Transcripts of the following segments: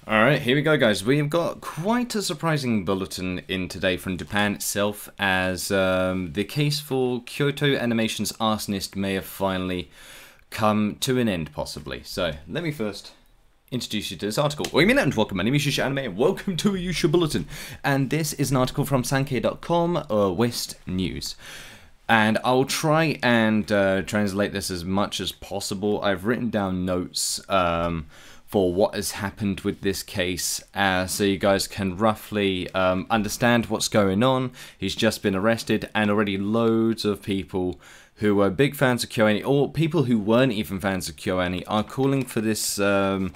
Alright, here we go guys. We've got quite a surprising bulletin in today from Japan itself, as the case for Kyoto Animation's arsonist may have finally come to an end, possibly. So, let me first introduce you to this article. And welcome, my name is Yuusha Anime, and welcome to a Yuusha Bulletin. And this is an article from Sankei.com, West News. And I'll try and translate this as much as possible. I've written down notes for what has happened with this case, so you guys can roughly understand what's going on. He's just been arrested, and already loads of people who were big fans of KyoAni, or people who weren't even fans of KyoAni, are calling for this person,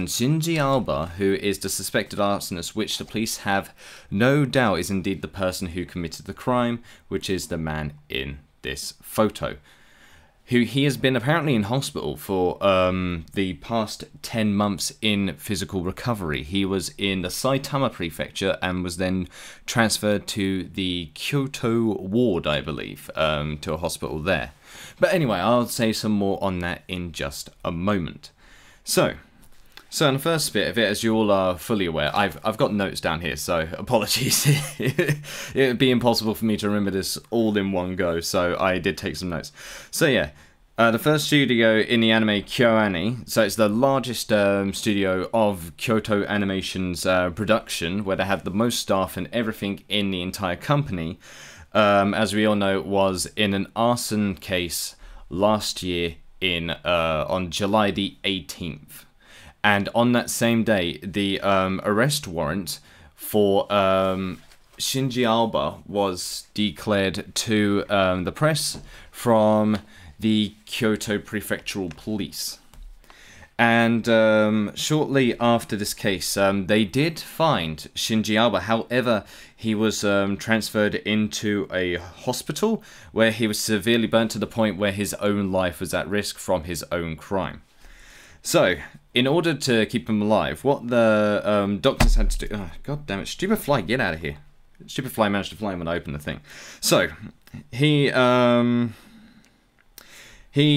Shinji Aoba, who is the suspected arsonist, which the police have no doubt is indeed the person who committed the crime, which is the man in this photo. He has been apparently in hospital for the past 10 months in physical recovery. He was in the Saitama Prefecture and was then transferred to the Kyoto ward, I believe, to a hospital there. But anyway, I'll say some more on that in just a moment. So in the first bit of it, as you all are fully aware, I've got notes down here, so apologies. It would be impossible for me to remember this all in one go, so I did take some notes. So yeah, the first studio in the anime KyoAni, so it's the largest studio of Kyoto Animation's production, where they have the most staff and everything in the entire company, as we all know, was in an arson case last year on July the 18th. And on that same day, the arrest warrant for Shinji Aoba was declared to the press from the Kyoto Prefecture Police. And shortly after this case, they did find Shinji Aoba. However, he was transferred into a hospital where he was severely burnt to the point where his own life was at risk from his own crime. So, in order to keep him alive, what the doctors had to do... Oh, God damn it, stupid fly, get out of here. Stupid fly managed to fly when I opened the thing. So, he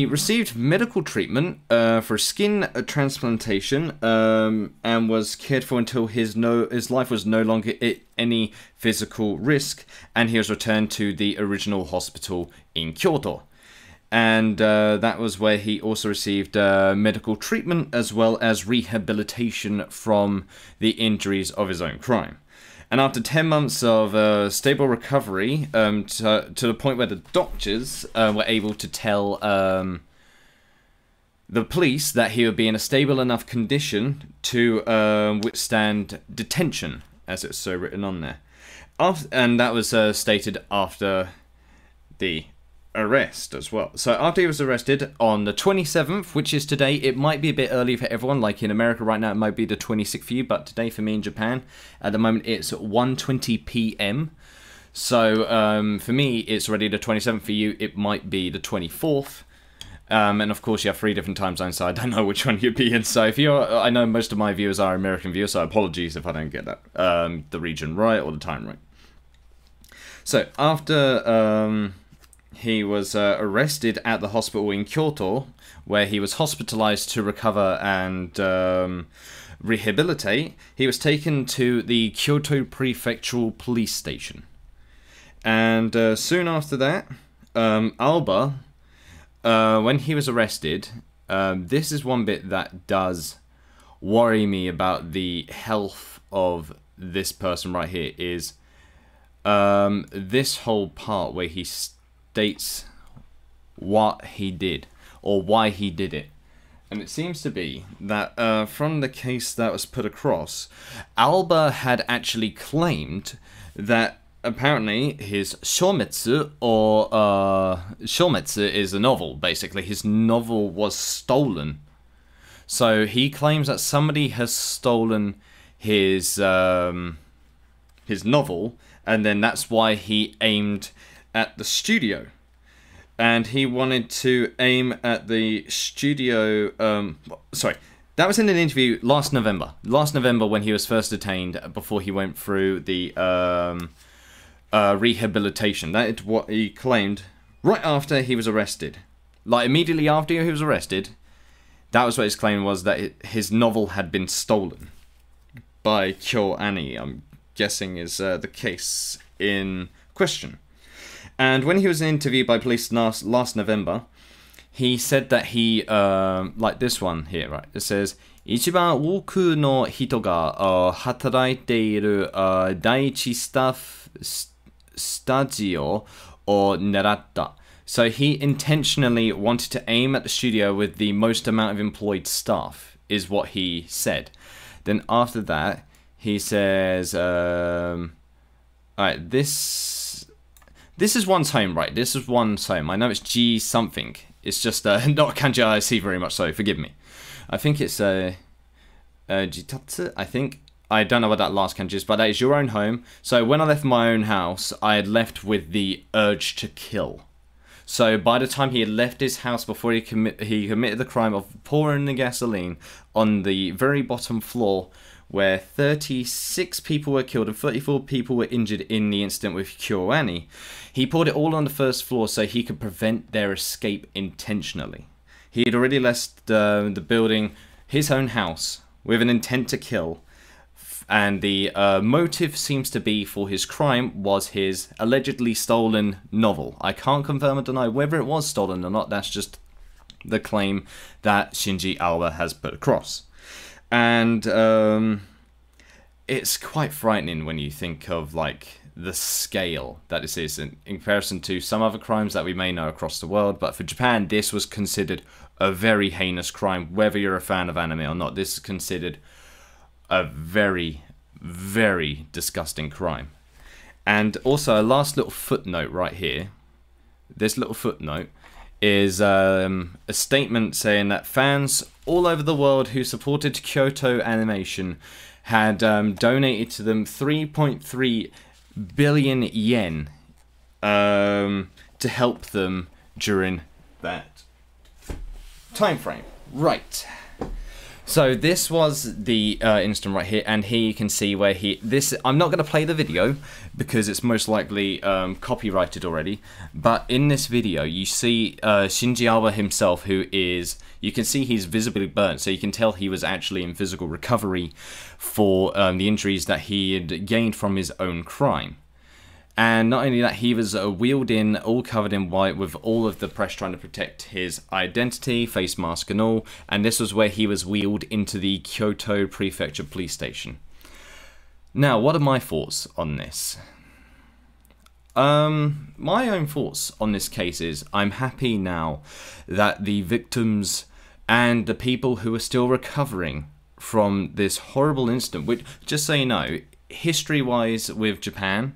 received medical treatment for skin transplantation and was cared for until his life was no longer at any physical risk, and he was returned to the original hospital in Kyoto. And that was where he also received medical treatment as well as rehabilitation from the injuries of his own crime. And after 10 months of stable recovery, to the point where the doctors were able to tell the police that he would be in a stable enough condition to withstand detention, as it's so written on there. And that was stated after the arrest as well. So after he was arrested on the 27th, which is today, it might be a bit early for everyone, like in America right now it might be the 26th for you, but today for me in Japan, at the moment it's 1:20 p.m. So for me it's already the 27th, for you it might be the 24th. And of course you have 3 different time zones, so I don't know which one you'd be in. So if you're, I know most of my viewers are American viewers, so apologies if I don't get that, the region right or the time right. So after he was arrested at the hospital in Kyoto, where he was hospitalized to recover and rehabilitate. He was taken to the Kyoto Prefecture Police station. And soon after that, Aoba, when he was arrested, this is one bit that does worry me about the health of this person right here, is this whole part where he states what he did, or why he did it. And it seems to be that from the case that was put across, Aoba had actually claimed that apparently his shometsu, or shometsu is a novel, basically. His novel was stolen. So he claims that somebody has stolen his novel, and then that's why he aimed at the studio. And he wanted to aim at the studio, sorry, that was in an interview last November. Last November, when he was first detained, before he went through the rehabilitation. That is what he claimed right after he was arrested. Like, immediately after he was arrested, that was what his claim was, that his novel had been stolen. by KyoAni, I'm guessing is the case in question. And when he was interviewed by police last November, he said that he, like this one here, right? It says, 一番多くの人が働いている第一スタジオを狙った。So he intentionally wanted to aim at the studio with the most amount of employed staff, is what he said. Then after that, he says, alright, this is one's home, right? This is one's home. I know it's G something. It's just not kanji I see very much, so forgive me. I think it's jitatsu, I think. I don't know what that last kanji is, but that is your own home. So when I left my own house, I had left with the urge to kill. So by the time he had left his house before he committed the crime of pouring the gasoline on the very bottom floor, where 36 people were killed and 34 people were injured in the incident with KyoAni, he poured it all on the first floor so he could prevent their escape intentionally. He had already left the building, his own house, with an intent to kill, and the motive seems to be for his crime was his allegedly stolen novel. I can't confirm or deny whether it was stolen or not. That's just the claim that Shinji Aoba has put across. And it's quite frightening when you think of like the scale that this is in comparison to some other crimes that we may know across the world. But for Japan, this was considered a very heinous crime, whether you're a fan of anime or not. This is considered a very, very disgusting crime. And also a last little footnote right here. This little footnote is a statement saying that fans all over the world who supported Kyoto Animation had donated to them 3.3 billion yen to help them during that time frame. Right. So this was the instant right here, and here you can see where I'm not going to play the video because it's most likely copyrighted already, but in this video you see Shinji Aoba himself, who is, you can see he's visibly burnt, so you can tell he was actually in physical recovery for the injuries that he had gained from his own crime. And not only that, he was wheeled in, all covered in white, with all of the press trying to protect his identity, face mask and all. And this was where he was wheeled into the Kyoto Prefecture Police Station. Now, what are my thoughts on this? My own thoughts on this case is, I'm happy now that the victims and the people who are still recovering from this horrible incident, which, just so you know, history-wise with Japan,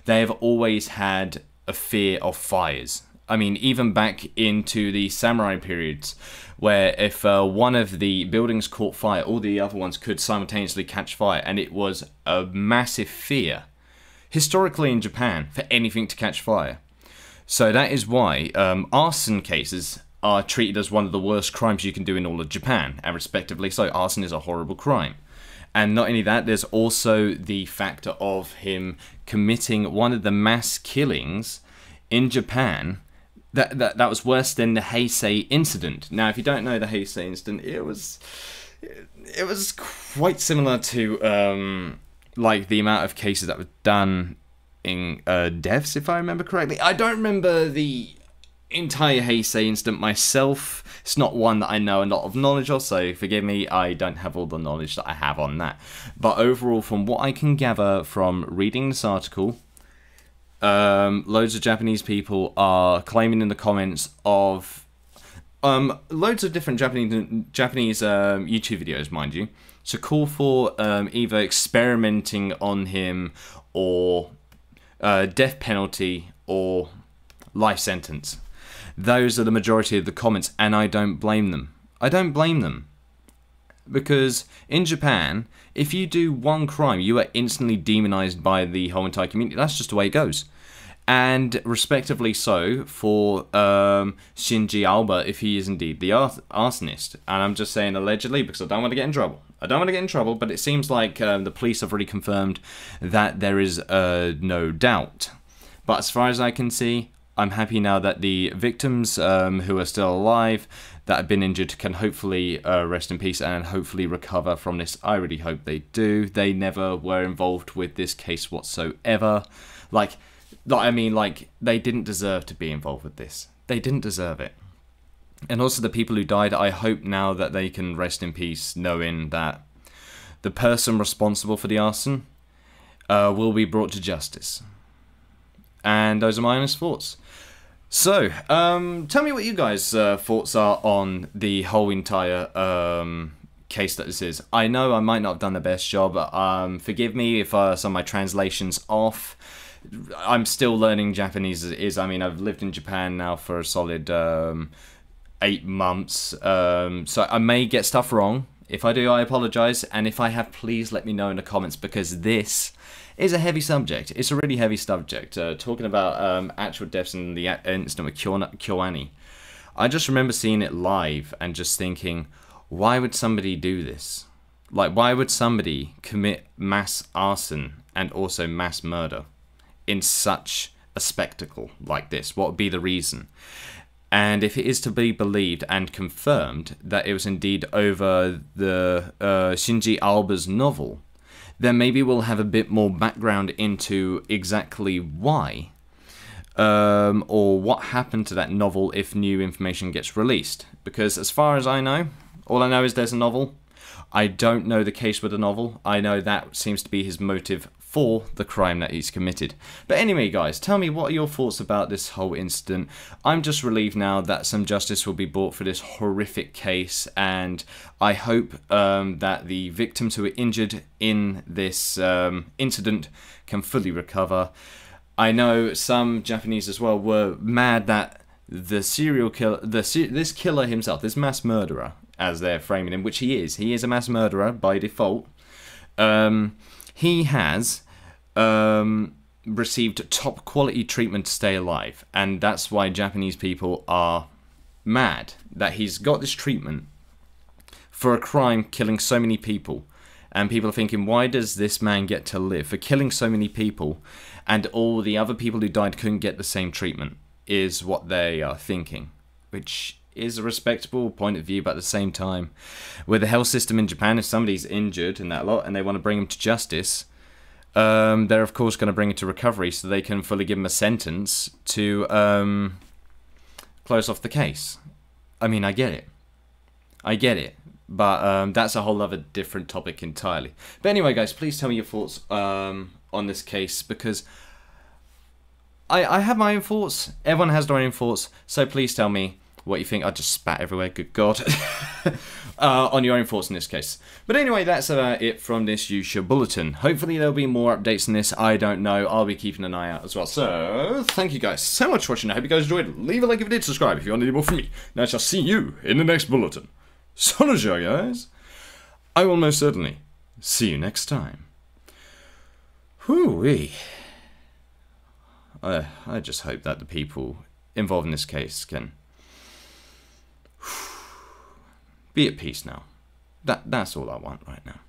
they have always had a fear of fires. I mean, even back into the samurai periods, where if one of the buildings caught fire, all the other ones could simultaneously catch fire, and it was a massive fear, historically in Japan, for anything to catch fire. So that is why arson cases are treated as one of the worst crimes you can do in all of Japan, and respectively so, arson is a horrible crime. And not only that, there's also the factor of him committing one of the mass killings in Japan that was worse than the Heisei incident. Now, if you don't know the Heisei incident, it was quite similar to like the amount of cases that were done in deaths, if I remember correctly. I don't remember the entire Heisei incident myself. It's not one that I know a lot of knowledge of, so forgive me, I don't have all the knowledge that I have on that. But overall, from what I can gather from reading this article, loads of Japanese people are claiming in the comments of loads of different Japanese YouTube videos, mind you, to call for either experimenting on him or death penalty or life sentence. Those are the majority of the comments, and I don't blame them. I don't blame them. Because in Japan, if you do one crime, you are instantly demonized by the whole entire community. That's just the way it goes. And respectively so for Shinji Aoba, if he is indeed the arsonist. And I'm just saying allegedly because I don't want to get in trouble. I don't want to get in trouble, but it seems like the police have already confirmed that there is no doubt. But as far as I can see, I'm happy now that the victims who are still alive, that have been injured can hopefully rest in peace and hopefully recover from this. I really hope they do. They never were involved with this case whatsoever. Like, they didn't deserve to be involved with this. They didn't deserve it. And also the people who died, I hope now that they can rest in peace knowing that the person responsible for the arson will be brought to justice. And those are my honest thoughts. So, tell me what you guys' thoughts are on the whole entire case that this is. I know I might not have done the best job. Forgive me if some of my translation's off. I'm still learning Japanese as it is. I mean, I've lived in Japan now for a solid 8 months. So I may get stuff wrong. If I do, I apologize. And if I have, please let me know in the comments, because this is a heavy subject. It's a really heavy subject. Talking about actual deaths in the incident with KyoAni. I just remember seeing it live and just thinking, why would somebody do this? Like, why would somebody commit mass arson and also mass murder in such a spectacle like this? What would be the reason? And if it is to be believed and confirmed that it was indeed over the Shinji Aoba's novel, then maybe we'll have a bit more background into exactly why, or what happened to that novel if new information gets released. Because as far as I know, all I know is there's a novel. I don't know the case with the novel. I know that seems to be his motive for the crime that he's committed. But anyway, guys, tell me, what are your thoughts about this whole incident? I'm just relieved now that some justice will be brought for this horrific case, and I hope that the victims who were injured in this incident can fully recover. I know some Japanese as well were mad that the serial killer, this killer himself, this mass murderer, as they're framing him, which he is a mass murderer by default. He has received top quality treatment to stay alive, and that's why Japanese people are mad that he's got this treatment for a crime killing so many people. And people are thinking, why does this man get to live for killing so many people, and all the other people who died couldn't get the same treatment, is what they are thinking, which is a respectable point of view. But at the same time, with the health system in Japan, if somebody's injured and that lot and they want to bring him to justice, they're of course going to bring it to recovery so they can fully give him a sentence to close off the case. I mean, I get it, but that's a whole other different topic entirely. But anyway, guys, please tell me your thoughts on this case, because I have my own thoughts. Everyone has their own thoughts, so please tell me what you think. I just spat everywhere, good God. On your own thoughts in this case. But anyway, that's it from this Yuusha Bulletin. Hopefully there'll be more updates on this. I don't know. I'll be keeping an eye out as well. So, thank you guys so much for watching. I hope you guys enjoyed. Leave a like if you did. Subscribe if you want any more from me. And I shall see you in the next bulletin. So, guys, I will most certainly see you next time. Whoo-wee. I just hope that the people involved in this case can be at peace now. That's all I want right now.